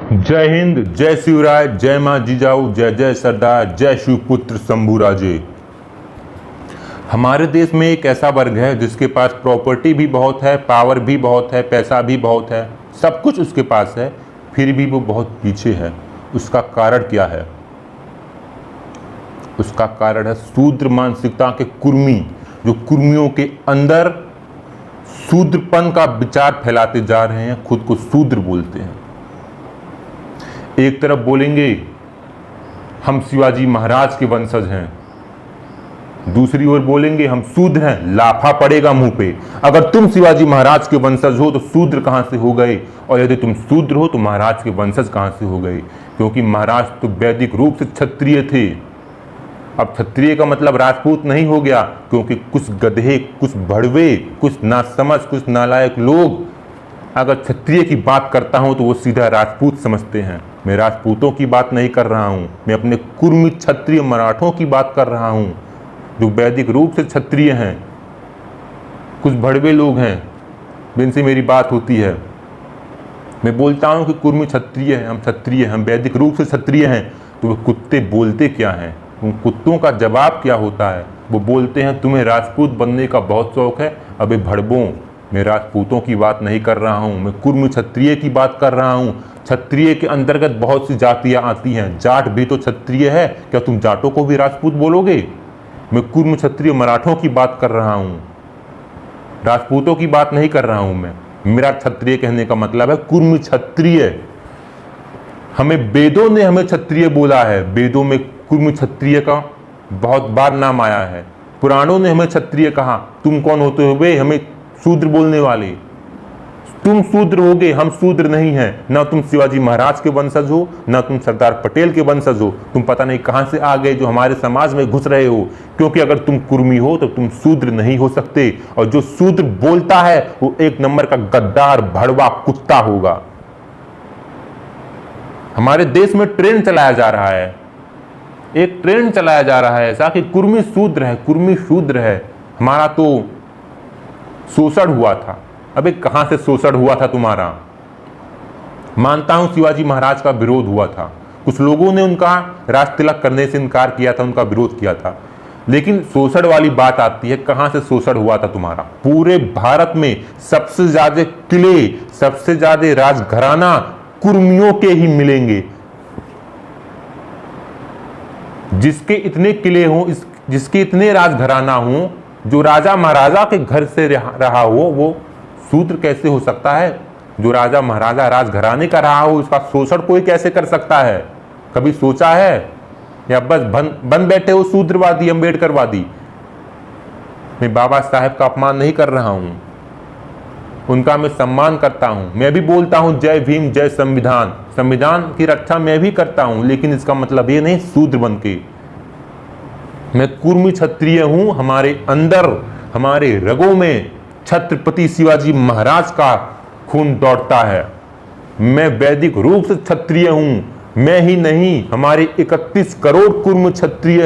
जय हिंद, जय शिवराय, जय मां जिजाऊ, जय जय सरदार, जय शिवपुत्र शंभूराजे। हमारे देश में एक ऐसा वर्ग है जिसके पास प्रॉपर्टी भी बहुत है, पावर भी बहुत है, पैसा भी बहुत है, सब कुछ उसके पास है, फिर भी वो बहुत पीछे है। उसका कारण क्या है? उसका कारण है शूद्र मानसिकता के कुर्मी, जो कुर्मियों के अंदर शूद्रपन का विचार फैलाते जा रहे हैं, खुद को शूद्र बोलते हैं। एक तरफ बोलेंगे हम शिवाजी महाराज के वंशज हैं, दूसरी ओर बोलेंगे हम शूद्र हैं, लाफा पड़ेगा मुंह पे। अगर तुम शिवाजी महाराज के वंशज हो तो शूद्र कहां से हो गए, और यदि तुम शूद्र हो तो महाराज के वंशज कहां से हो गए? क्योंकि महाराज तो वैदिक रूप से क्षत्रिय थे। अब क्षत्रिय का मतलब राजपूत नहीं हो गया, क्योंकि कुछ गधे, कुछ भड़वे, कुछ नासमझ, कुछ नालायक लोग अगर क्षत्रिय की बात करता हूं तो वो सीधा राजपूत समझते हैं। मैं राजपूतों की बात नहीं कर रहा हूं, मैं अपने कुर्मी क्षत्रिय मराठों की बात कर रहा हूं, जो वैदिक रूप से क्षत्रिय हैं। कुछ भड़वे लोग हैं जिनसे मेरी बात होती है, मैं बोलता हूं कि कुर्मी क्षत्रिय है, हम क्षत्रिय, हम वैदिक रूप से क्षत्रिय हैं, तो वो कुत्ते बोलते क्या हैं? उन कुत्तों का जवाब क्या होता है? वो बोलते हैं तुम्हें राजपूत बनने का बहुत शौक है। अबे भड़बों, मैं राजपूतों की बात नहीं कर रहा हूँ, मैं कुर्मी क्षत्रिय की बात कर रहा हूँ। क्षत्रिय के अंतर्गत बहुत सी जातियाँ आती हैं, जाट भी तो क्षत्रिय है, क्या तुम जाटों को भी राजपूत बोलोगे? मैं कुर्मी क्षत्रिय मराठों की बात कर रहा हूँ, राजपूतों की बात नहीं कर रहा हूँ। मैं, मेरा क्षत्रिय कहने का मतलब है कुर्मी क्षत्रिय। हमें वेदों ने हमें क्षत्रिय बोला है, वेदों में कुर्मी क्षत्रिय का बहुत बार नाम आया है। पुराणों ने हमें क्षत्रिय कहा। तुम कौन होते हो वे हमें शूद्र बोलने वाले? तुम शूद्र होगे, हम शूद्र नहीं हैं। ना तुम शिवाजी महाराज के वंशज हो, ना तुम सरदार पटेल के वंशज हो। तुम पता नहीं कहां से आ गए जो हमारे समाज में घुस रहे हो। क्योंकि अगर तुम कुर्मी हो तो तुम शूद्र नहीं हो सकते, और जो शूद्र बोलता है वो एक नंबर का गद्दार भड़वा कुत्ता होगा। हमारे देश में ट्रेंड चलाया जा रहा है, एक ट्रेंड चलाया जा रहा है ऐसा कि कुर्मी शूद्र है, कुर्मी शूद्र है। हमारा तो शोषण हुआ था। अबे कहां से शोषण हुआ था तुम्हारा? मानता हूं शिवाजी महाराज का विरोध हुआ था, कुछ लोगों ने उनका राज तिलक करने से इनकार किया था, उनका विरोध किया था, लेकिन शोषण वाली बात आती है, कहां से शोषण हुआ था तुम्हारा? पूरे भारत में सबसे ज्यादा किले, सबसे ज्यादा राजघराना कुर्मियों के ही मिलेंगे। जिसके इतने किले हों, जिसके इतने राजघराना हों, जो राजा महाराजा के घर से रहा हो, वो शूद्र कैसे हो सकता है? जो राजा महाराजा राजघराने का रहा हो, उसका शोषण कोई कैसे कर सकता है? कभी सोचा है? या बस बन बैठे हो शूद्रवादी, अम्बेडकरवादी? मैं बाबा साहेब का अपमान नहीं कर रहा हूं, उनका मैं सम्मान करता हूं। मैं भी बोलता हूं जय भीम, जय संविधान, संविधान की रक्षा मैं भी करता हूं, लेकिन इसका मतलब ये नहीं शूद्र बन के। मैं कुर्मी क्षत्रिय हूं, हमारे अंदर, हमारे रगों में छत्रपति शिवाजी महाराज का खून दौड़ता है। मैं वैदिक रूप से क्षत्रिय हूं। मैं ही नहीं, हमारे 31 करोड़ कुर्म क्षत्रिय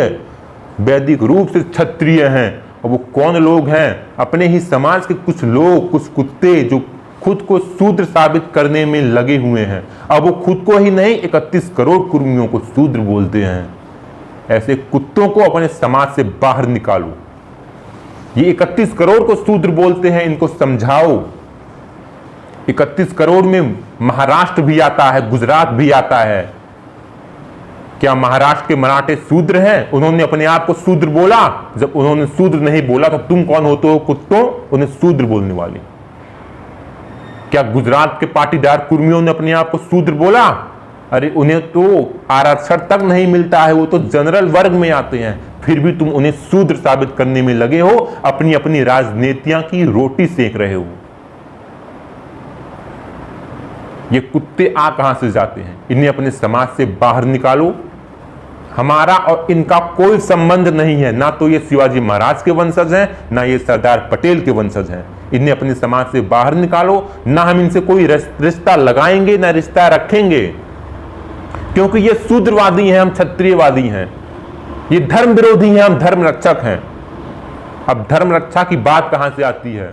वैदिक रूप से क्षत्रिय हैं। और वो कौन लोग हैं? अपने ही समाज के कुछ लोग, कुछ कुत्ते, जो खुद को शूद्र साबित करने में लगे हुए हैं। अब वो खुद को ही नहीं, 31 करोड़ कुर्मियों को शूद्र बोलते हैं। ऐसे कुत्तों को अपने समाज से बाहर निकालो। ये 31 करोड़ को शूद्र बोलते हैं, इनको समझाओ। 31 करोड़ में महाराष्ट्र भी आता है, गुजरात भी आता है। क्या महाराष्ट्र के मराठे शूद्र हैं? उन्होंने अपने आप को शूद्र बोला? जब उन्होंने शूद्र नहीं बोला तो तुम कौन होते हो कुत्तों उन्हें शूद्र बोलने वाले? क्या गुजरात के पाटीदार कुर्मियों ने अपने आप को शूद्र बोला? अरे उन्हें तो आरक्षण तक नहीं मिलता है, वो तो जनरल वर्ग में आते हैं, फिर भी तुम उन्हें शूद्र साबित करने में लगे हो, अपनी अपनी राजनीतियां की रोटी सेक रहे हो। ये कुत्ते आ कहां से जाते हैं? इन्हें अपने समाज से बाहर निकालो। हमारा और इनका कोई संबंध नहीं है, ना तो ये शिवाजी महाराज के वंशज हैं, ना ये सरदार पटेल के वंशज हैं। इन्हें अपने समाज से बाहर निकालो, ना हम इनसे कोई रिश्ता लगाएंगे, ना रिश्ता रखेंगे, क्योंकि ये शूद्रवादी हैं, हम क्षत्रियवादी हैं। ये धर्म विरोधी हैं, हम धर्म रक्षक हैं। अब धर्म रक्षा की बात कहां से आती है?